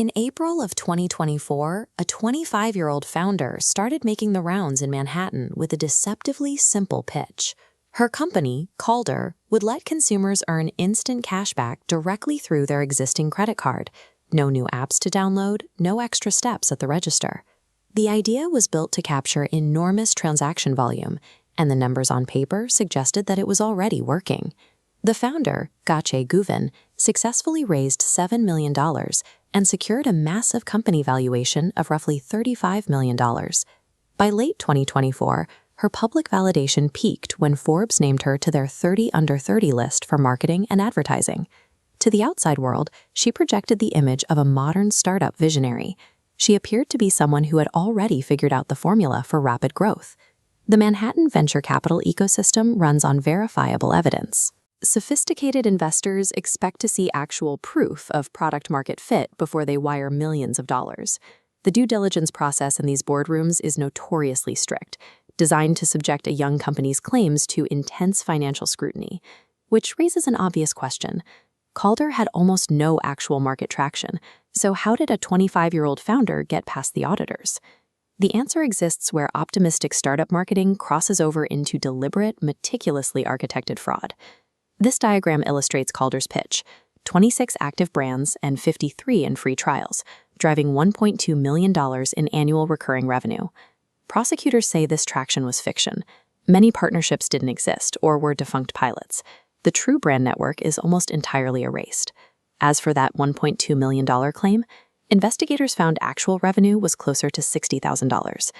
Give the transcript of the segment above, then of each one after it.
In April of 2024, a 25-year-old founder started making the rounds in Manhattan with a deceptively simple pitch. Her company, Kalder, would let consumers earn instant cashback directly through their existing credit card. No new apps to download, no extra steps at the register. The idea was built to capture enormous transaction volume, and the numbers on paper suggested that it was already working. The founder, Gokce Guven, successfully raised $7 million and secured a massive company valuation of roughly $35 million. By late 2024, her public validation peaked when Forbes named her to their 30 Under 30 list for marketing and advertising. To the outside world, she projected the image of a modern startup visionary. She appeared to be someone who had already figured out the formula for rapid growth. The Manhattan venture capital ecosystem runs on verifiable evidence. Sophisticated investors expect to see actual proof of product-market fit before they wire millions of dollars. The due diligence process in these boardrooms is notoriously strict, designed to subject a young company's claims to intense financial scrutiny. Which raises an obvious question. Kalder had almost no actual market traction, so how did a 25-year-old founder get past the auditors? The answer exists where optimistic startup marketing crosses over into deliberate, meticulously architected fraud. This diagram illustrates Kalder's pitch: 26 active brands and 53 in free trials, driving $1.2 million in annual recurring revenue. Prosecutors say this traction was fiction. Many partnerships didn't exist or were defunct pilots. The true brand network is almost entirely erased. As for that $1.2 million claim, investigators found actual revenue was closer to $60,000.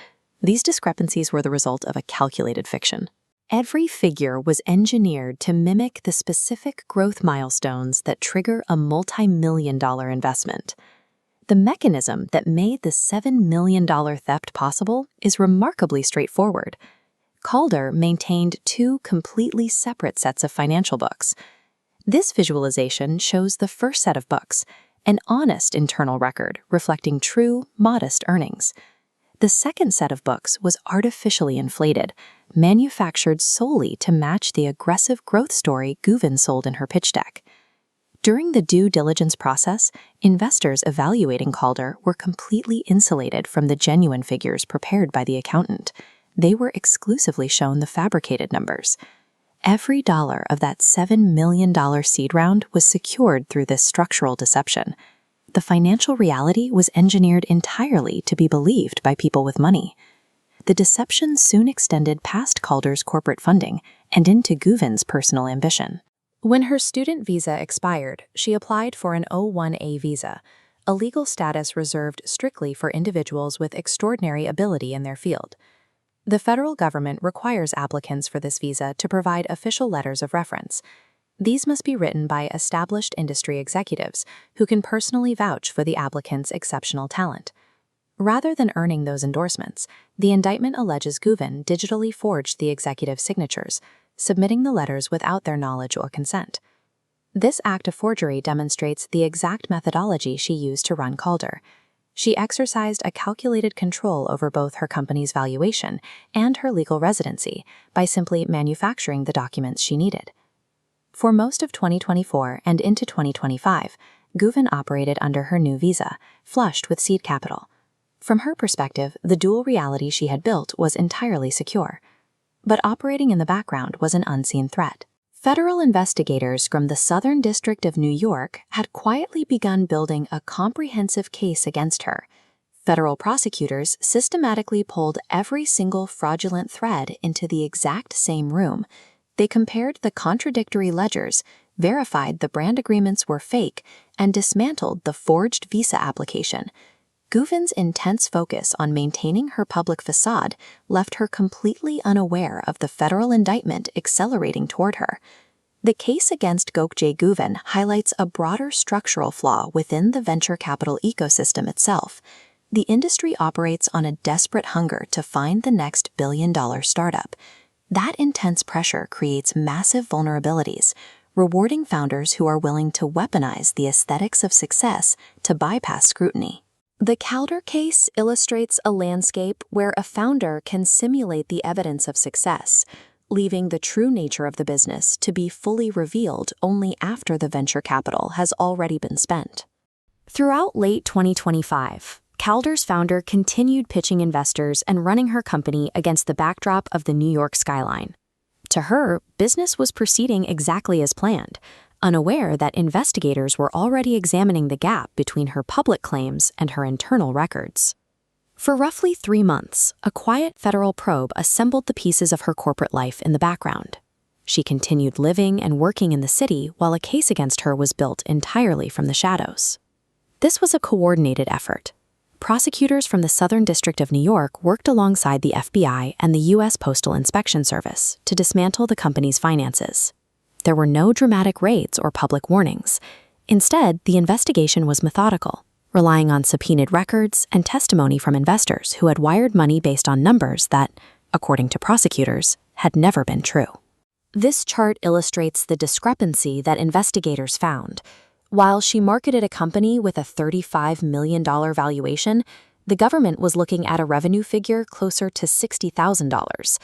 These discrepancies were the result of a calculated fiction. Every figure was engineered to mimic the specific growth milestones that trigger a multi-million-dollar investment. The mechanism that made the $7 million theft possible is remarkably straightforward. Kalder maintained two completely separate sets of financial books. This visualization shows the first set of books, an honest internal record reflecting true, modest earnings. The second set of books was artificially inflated, manufactured solely to match the aggressive growth story Guven sold in her pitch deck. During the due diligence process, investors evaluating Kalder were completely insulated from the genuine figures prepared by the accountant. They were exclusively shown the fabricated numbers. Every dollar of that $7 million seed round was secured through this structural deception. The financial reality was engineered entirely to be believed by people with money. The deception soon extended past Kalder's corporate funding and into Guven's personal ambition. When her student visa expired, she applied for an O-1A visa, a legal status reserved strictly for individuals with extraordinary ability in their field. The federal government requires applicants for this visa to provide official letters of reference. These must be written by established industry executives who can personally vouch for the applicant's exceptional talent. Rather than earning those endorsements, the indictment alleges Guven digitally forged the executive's signatures, submitting the letters without their knowledge or consent. This act of forgery demonstrates the exact methodology she used to run Kalder. She exercised a calculated control over both her company's valuation and her legal residency by simply manufacturing the documents she needed. For most of 2024 and into 2025, Guven operated under her new visa, flushed with seed capital. From her perspective, the dual reality she had built was entirely secure. But operating in the background was an unseen threat. Federal investigators from the Southern District of New York had quietly begun building a comprehensive case against her. Federal prosecutors systematically pulled every single fraudulent thread into the exact same room. They compared the contradictory ledgers, verified the brand agreements were fake, and dismantled the forged visa application. Guven's intense focus on maintaining her public facade left her completely unaware of the federal indictment accelerating toward her. The case against Gokce Guven highlights a broader structural flaw within the venture capital ecosystem itself. The industry operates on a desperate hunger to find the next billion-dollar startup. That intense pressure creates massive vulnerabilities, rewarding founders who are willing to weaponize the aesthetics of success to bypass scrutiny. The Kalder case illustrates a landscape where a founder can simulate the evidence of success, leaving the true nature of the business to be fully revealed only after the venture capital has already been spent. Throughout late 2025, Kalder's founder continued pitching investors and running her company against the backdrop of the New York skyline. To her, business was proceeding exactly as planned, unaware that investigators were already examining the gap between her public claims and her internal records. For roughly 3 months, a quiet federal probe assembled the pieces of her corporate life in the background. She continued living and working in the city while a case against her was built entirely from the shadows. This was a coordinated effort. Prosecutors from the Southern District of New York worked alongside the FBI and the U.S. Postal Inspection Service to dismantle the company's finances. There were no dramatic raids or public warnings. Instead, the investigation was methodical, relying on subpoenaed records and testimony from investors who had wired money based on numbers that, according to prosecutors, had never been true. This chart illustrates the discrepancy that investigators found. While she marketed a company with a $35 million valuation, the government was looking at a revenue figure closer to $60,000.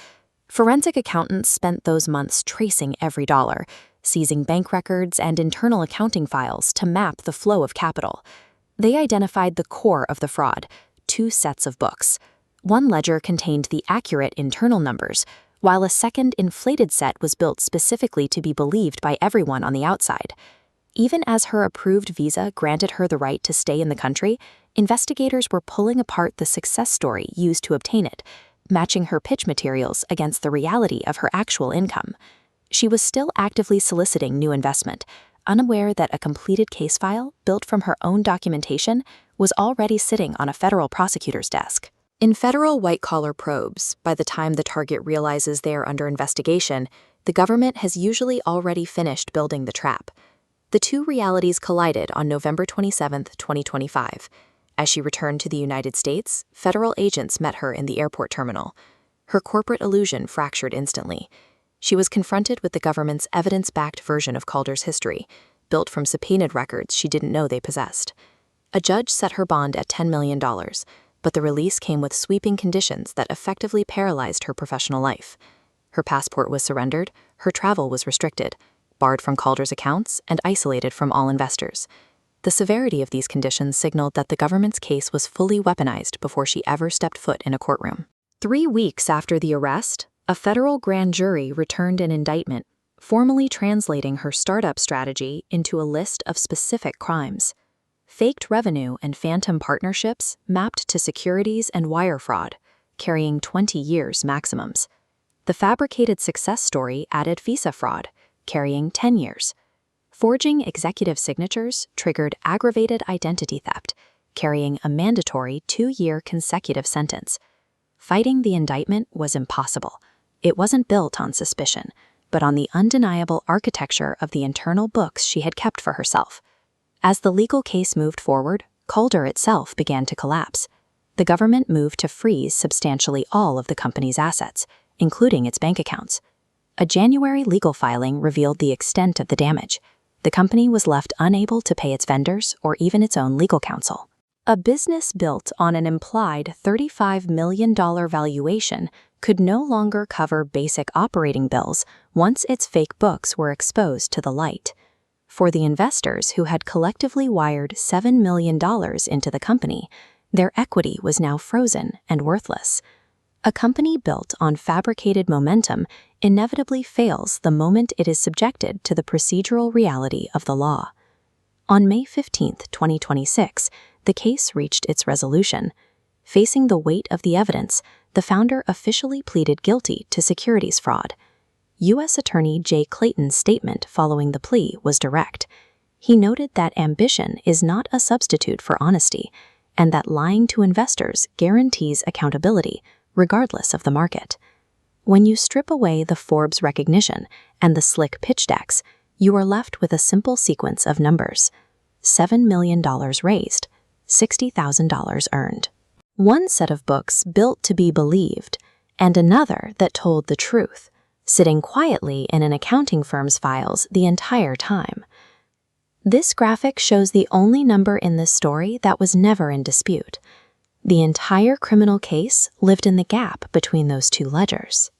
Forensic accountants spent those months tracing every dollar, seizing bank records and internal accounting files to map the flow of capital. They identified the core of the fraud, 2 sets of books. One ledger contained the accurate internal numbers, while a second inflated set was built specifically to be believed by everyone on the outside. Even as her approved visa granted her the right to stay in the country, investigators were pulling apart the success story used to obtain it, matching her pitch materials against the reality of her actual income. She was still actively soliciting new investment, unaware that a completed case file, built from her own documentation, was already sitting on a federal prosecutor's desk. In federal white-collar probes, by the time the target realizes they are under investigation, the government has usually already finished building the trap. The two realities collided on November 27, 2025. As she returned to the United States, federal agents met her in the airport terminal. Her corporate illusion fractured instantly. She was confronted with the government's evidence-backed version of Kalder's history, built from subpoenaed records she didn't know they possessed. A judge set her bond at $10 million, but the release came with sweeping conditions that effectively paralyzed her professional life. Her passport was surrendered, her travel was restricted, barred from Kalder's accounts, and isolated from all investors. The severity of these conditions signaled that the government's case was fully weaponized before she ever stepped foot in a courtroom. 3 weeks after the arrest, a federal grand jury returned an indictment, formally translating her startup strategy into a list of specific crimes. Faked revenue and phantom partnerships mapped to securities and wire fraud, carrying 20 years maximums. The fabricated success story added visa fraud, carrying 10 years. Forging executive signatures triggered aggravated identity theft, carrying a mandatory 2-year consecutive sentence. Fighting the indictment was impossible. It wasn't built on suspicion, but on the undeniable architecture of the internal books she had kept for herself. As the legal case moved forward, Kalder itself began to collapse. The government moved to freeze substantially all of the company's assets, including its bank accounts. A January legal filing revealed the extent of the damage. The company was left unable to pay its vendors or even its own legal counsel. A business built on an implied $35 million valuation could no longer cover basic operating bills once its fake books were exposed to the light. For the investors who had collectively wired $7 million into the company, their equity was now frozen and worthless. A company built on fabricated momentum inevitably fails the moment it is subjected to the procedural reality of the law. On May 15, 2026, the case reached its resolution. Facing the weight of the evidence, the founder officially pleaded guilty to securities fraud. U.S. Attorney Jay Clayton's statement following the plea was direct. He noted that ambition is not a substitute for honesty, and that lying to investors guarantees accountability, regardless of the market. When you strip away the Forbes recognition and the slick pitch decks, you are left with a simple sequence of numbers. $7 million raised, $60,000 earned. One set of books built to be believed, and another that told the truth, sitting quietly in an accounting firm's files the entire time. This graphic shows the only number in this story that was never in dispute. The entire criminal case lived in the gap between those two ledgers.